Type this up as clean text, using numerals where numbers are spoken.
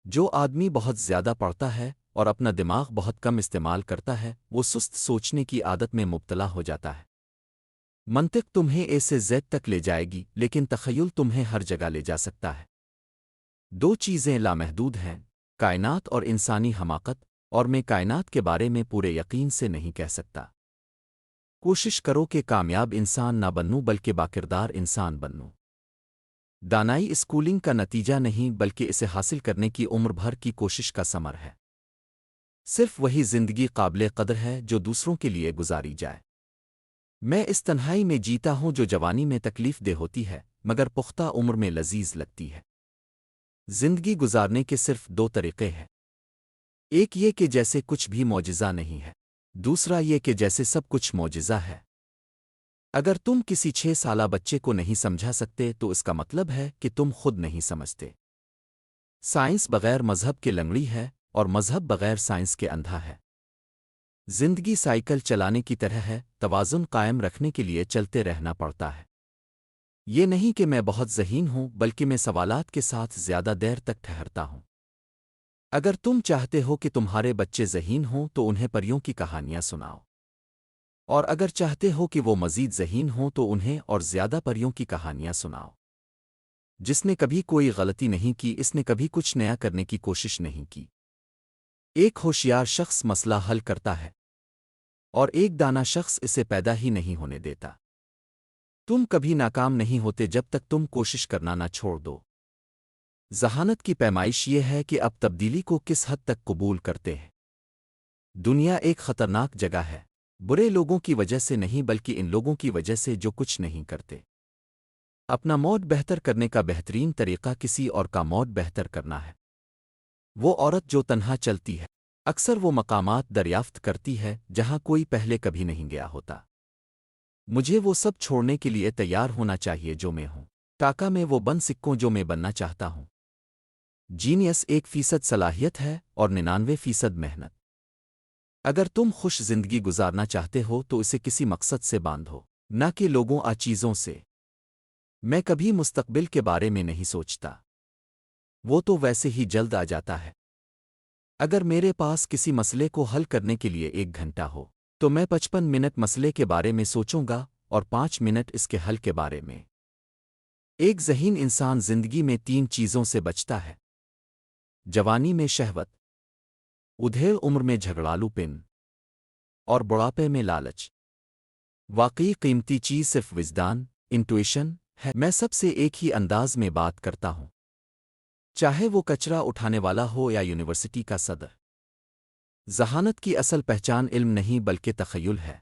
جو آدمی بہت زیادہ پڑھتا ہے اور اپنا دماغ بہت کم استعمال کرتا ہے وہ سست سوچنے کی عادت میں مبتلا ہو جاتا ہے۔ منطق تمہیں اے سے زیڈ تک لے جائے گی لیکن تخیل تمہیں ہر جگہ لے جا سکتا ہے۔ دو چیزیں لامحدود ہیں، کائنات اور انسانی حماقت، اور میں کائنات کے بارے میں پورے یقین سے نہیں کہہ سکتا۔ کوشش کرو کہ کامیاب انسان نہ بنو بلکہ باکردار انسان بنو۔ دانائی اسکولنگ کا نتیجہ نہیں بلکہ اسے حاصل کرنے کی عمر بھر کی کوشش کا ثمر ہے۔ صرف وہی زندگی قابل قدر ہے جو دوسروں کے لیے گزاری جائے۔ میں اس تنہائی میں جیتا ہوں جو جوانی میں تکلیف دہ ہوتی ہے مگر پختہ عمر میں لذیذ لگتی ہے۔ زندگی گزارنے کے صرف دو طریقے ہیں، ایک یہ کہ جیسے کچھ بھی معجزہ نہیں ہے، دوسرا یہ کہ جیسے سب کچھ معجزہ ہے۔ اگر تم کسی 6 سالہ بچے کو نہیں سمجھا سکتے تو اس کا مطلب ہے کہ تم خود نہیں سمجھتے۔ سائنس بغیر مذہب کے لنگڑی ہے اور مذہب بغیر سائنس کے اندھا ہے۔ زندگی سائیکل چلانے کی طرح ہے، توازن قائم رکھنے کے لیے چلتے رہنا پڑتا ہے۔ یہ نہیں کہ میں بہت ذہین ہوں بلکہ میں سوالات کے ساتھ زیادہ دیر تک ٹھہرتا ہوں۔ اگر تم چاہتے ہو کہ تمہارے بچے ذہین ہوں تو انہیں پریوں کی کہانیاں سناؤ، اور اگر چاہتے ہو کہ وہ مزید ذہین ہوں تو انہیں اور زیادہ پریوں کی کہانیاں سناؤ۔ جس نے کبھی کوئی غلطی نہیں کی اس نے کبھی کچھ نیا کرنے کی کوشش نہیں کی۔ ایک ہوشیار شخص مسئلہ حل کرتا ہے اور ایک دانا شخص اسے پیدا ہی نہیں ہونے دیتا۔ تم کبھی ناکام نہیں ہوتے جب تک تم کوشش کرنا نہ چھوڑ دو۔ ذہانت کی پیمائش یہ ہے کہ اب تبدیلی کو کس حد تک قبول کرتے ہیں۔ دنیا ایک خطرناک جگہ ہے، برے لوگوں کی وجہ سے نہیں بلکہ ان لوگوں کی وجہ سے جو کچھ نہیں کرتے۔ اپنا موڈ بہتر کرنے کا بہترین طریقہ کسی اور کا موڈ بہتر کرنا ہے۔ وہ عورت جو تنہا چلتی ہے اکثر وہ مقامات دریافت کرتی ہے جہاں کوئی پہلے کبھی نہیں گیا ہوتا۔ مجھے وہ سب چھوڑنے کے لیے تیار ہونا چاہیے جو میں ہوں، ٹاکا میں وہ بن سکوں جو میں بننا چاہتا ہوں۔ جینیس 1% صلاحیت ہے اور 99% محنت۔ اگر تم خوش زندگی گزارنا چاہتے ہو تو اسے کسی مقصد سے باندھو، نہ کہ لوگوں چیزوں سے۔ میں کبھی مستقبل کے بارے میں نہیں سوچتا، وہ تو ویسے ہی جلد آ جاتا ہے۔ اگر میرے پاس کسی مسئلے کو حل کرنے کے لیے 1 گھنٹہ ہو تو میں 55 منٹ مسئلے کے بارے میں سوچوں گا اور 5 منٹ اس کے حل کے بارے میں۔ ایک ذہین انسان زندگی میں 3 چیزوں سے بچتا ہے: جوانی میں شہوت، ادھیڑ عمر میں جھگڑالو پن، اور بڑھاپے میں لالچ۔ واقعی قیمتی چیز صرف وجدان، انٹویشن ہے۔ میں سب سے ایک ہی انداز میں بات کرتا ہوں، چاہے وہ کچرا اٹھانے والا ہو یا یونیورسٹی کا صدر۔ ذہانت کی اصل پہچان علم نہیں بلکہ تخیل ہے۔